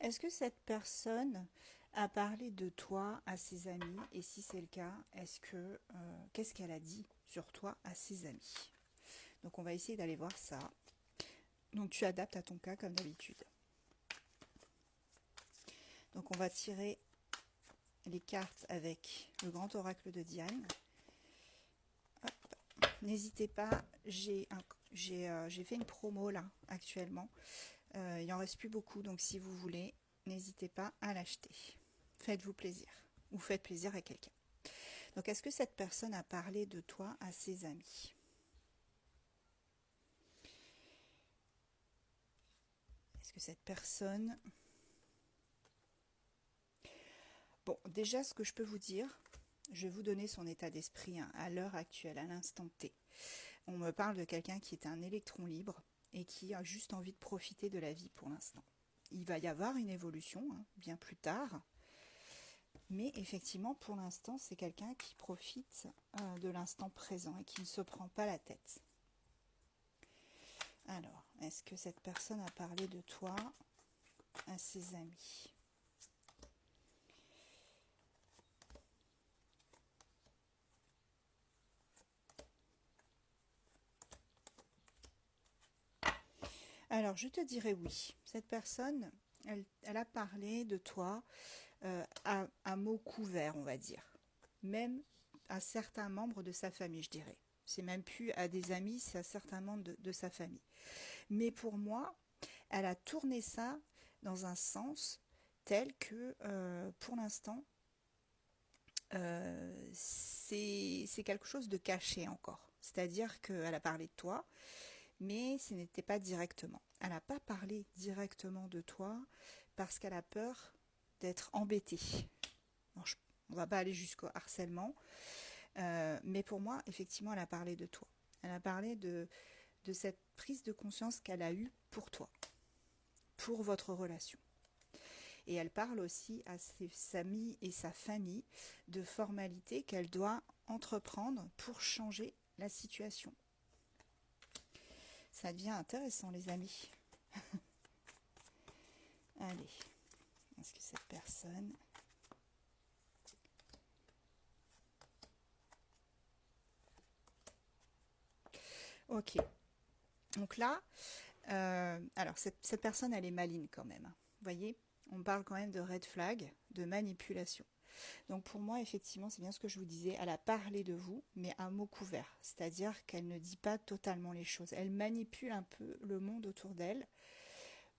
Est-ce que cette personne a parlé de toi à ses amis? Et si c'est le cas, qu'est-ce qu'elle a dit sur toi à ses amis? Donc on va essayer d'aller voir ça. Donc tu adaptes à ton cas comme d'habitude. Donc on va tirer les cartes avec le grand oracle de Diane. N'hésitez pas, j'ai fait une promo là actuellement. Il en reste plus beaucoup, donc si vous voulez, n'hésitez pas à l'acheter. Faites-vous plaisir ou faites plaisir à quelqu'un. Donc est-ce que cette personne a parlé de toi à ses amis? Est-ce que cette personne... Bon, déjà ce que je peux vous dire, je vais vous donner son état d'esprit hein, à l'heure actuelle, à l'instant T. On me parle de quelqu'un qui est un électron libre et qui a juste envie de profiter de la vie pour l'instant. Il va y avoir une évolution hein, bien plus tard, mais effectivement pour l'instant c'est quelqu'un qui profite de l'instant présent et qui ne se prend pas la tête. Alors, est-ce que cette personne a parlé de toi à ses amis? Alors, je te dirais oui. Cette personne, elle a parlé de toi à mots couverts, on va dire. Même à certains membres de sa famille, je dirais. C'est même plus à des amis, c'est à certains membres de sa famille. Mais pour moi, elle a tourné ça dans un sens tel que, pour l'instant, c'est quelque chose de caché encore. C'est-à-dire qu'elle a parlé de toi, mais ce n'était pas directement. Elle n'a pas parlé directement de toi parce qu'elle a peur d'être embêtée. Alors, on ne va pas aller jusqu'au harcèlement, mais pour moi, effectivement, elle a parlé de toi. Elle a parlé de cette prise de conscience qu'elle a eue pour toi, pour votre relation. Et elle parle aussi à ses amis et sa famille de formalités qu'elle doit entreprendre pour changer la situation. Ça devient intéressant, les amis. Allez, est-ce que cette personne... Ok, donc là, alors cette personne, elle est maligne quand même. Vous voyez, on parle quand même de red flag, de manipulation. Donc pour moi, effectivement, c'est bien ce que je vous disais, elle a parlé de vous, mais à mots couverts. C'est-à-dire qu'elle ne dit pas totalement les choses. Elle manipule un peu le monde autour d'elle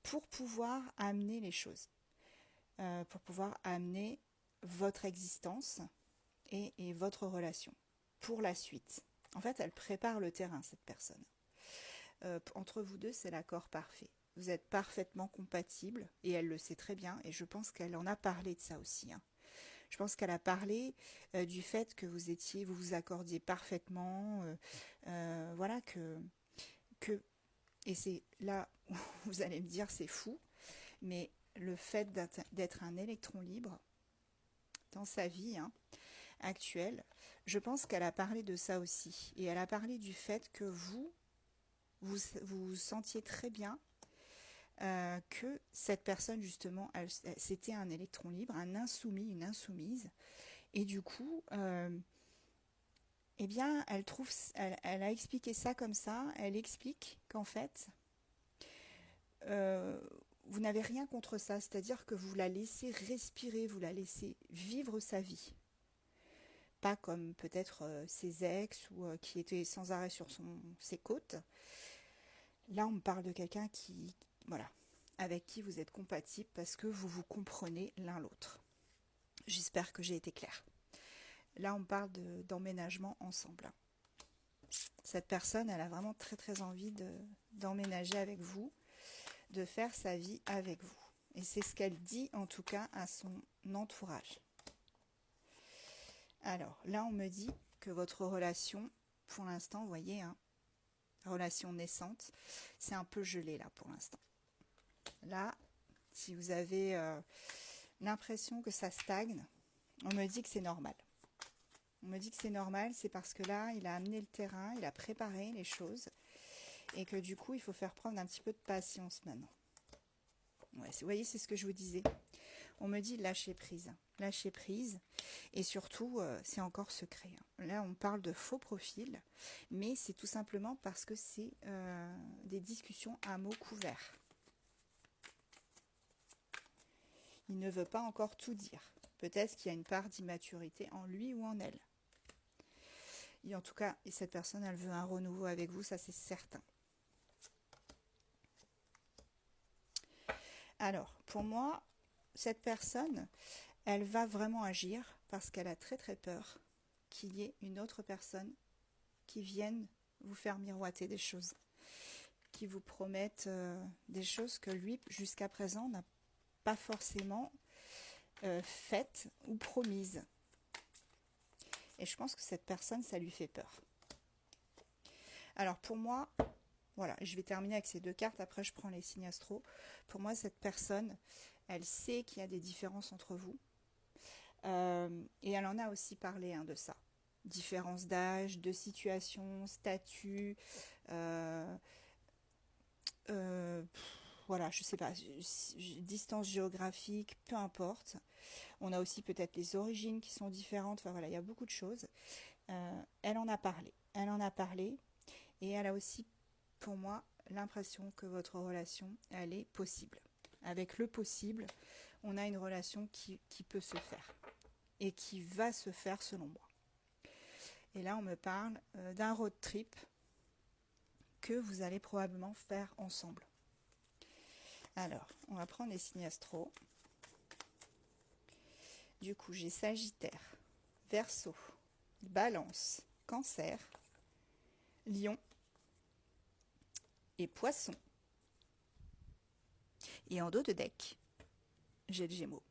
pour pouvoir amener les choses, pour pouvoir amener votre existence et votre relation pour la suite. En fait, elle prépare le terrain, cette personne. Entre vous deux, c'est l'accord parfait. Vous êtes parfaitement compatibles et elle le sait très bien et je pense qu'elle en a parlé de ça aussi. Hein. Je pense qu'elle a parlé du fait que vous vous accordiez parfaitement, voilà que et c'est là où vous allez me dire c'est fou, mais le fait d'être un électron libre dans sa vie hein, actuelle, je pense qu'elle a parlé de ça aussi et elle a parlé du fait que vous sentiez très bien que cette personne justement c'était un électron libre, un insoumis, une insoumise et du coup eh bien elle a expliqué ça comme ça, elle explique qu'en fait euh, vous n'avez rien contre ça, c'est-à-dire que vous la laissez respirer, vous la laissez vivre sa vie, pas comme peut-être ses ex ou qui étaient sans arrêt sur ses côtes. Là on me parle de quelqu'un qui voilà, avec qui vous êtes compatible parce que vous vous comprenez l'un l'autre. J'espère que j'ai été claire. Là, on parle d'emménagement ensemble. Cette personne, elle a vraiment très très envie d'emménager avec vous, de faire sa vie avec vous. Et c'est ce qu'elle dit en tout cas à son entourage. Alors là, on me dit que votre relation, pour l'instant, vous voyez, hein, relation naissante, c'est un peu gelé là pour l'instant. Là, si vous avez l'impression que ça stagne, on me dit que c'est normal. On me dit que c'est normal, c'est parce que là, il a amené le terrain, il a préparé les choses et que du coup, il faut faire prendre un petit peu de patience maintenant. Ouais, vous voyez, c'est ce que je vous disais. On me dit lâcher prise, et surtout, c'est encore secret, hein. Là, on parle de faux profil, mais c'est tout simplement parce que c'est des discussions à mots couverts. Il ne veut pas encore tout dire. Peut-être qu'il y a une part d'immaturité en lui ou en elle. Et en tout cas, cette personne, elle veut un renouveau avec vous, ça c'est certain. Alors, pour moi, cette personne, elle va vraiment agir parce qu'elle a très très peur qu'il y ait une autre personne qui vienne vous faire miroiter des choses, qui vous promette des choses que lui, jusqu'à présent, n'a pas forcément faites ou promises. Et je pense que cette personne, ça lui fait peur. Alors pour moi, voilà, je vais terminer avec ces deux cartes, après je prends les signes astro. Pour moi, cette personne, elle sait qu'il y a des différences entre vous. Et elle en a aussi parlé de ça. Différence d'âge, de situation, statut, voilà, je sais pas, distance géographique, peu importe. On a aussi peut-être les origines qui sont différentes. Enfin voilà, il y a beaucoup de choses. Elle en a parlé. Elle en a parlé. Et elle a aussi, pour moi, l'impression que votre relation, elle est possible. Avec le possible, on a une relation qui peut se faire. Et qui va se faire selon moi. Et là, on me parle d'un road trip que vous allez probablement faire ensemble. Alors, on va prendre les signes astro. Du coup, j'ai Sagittaire, Verseau, Balance, Cancer, Lion et Poisson. Et en dos de deck, j'ai le Gémeaux.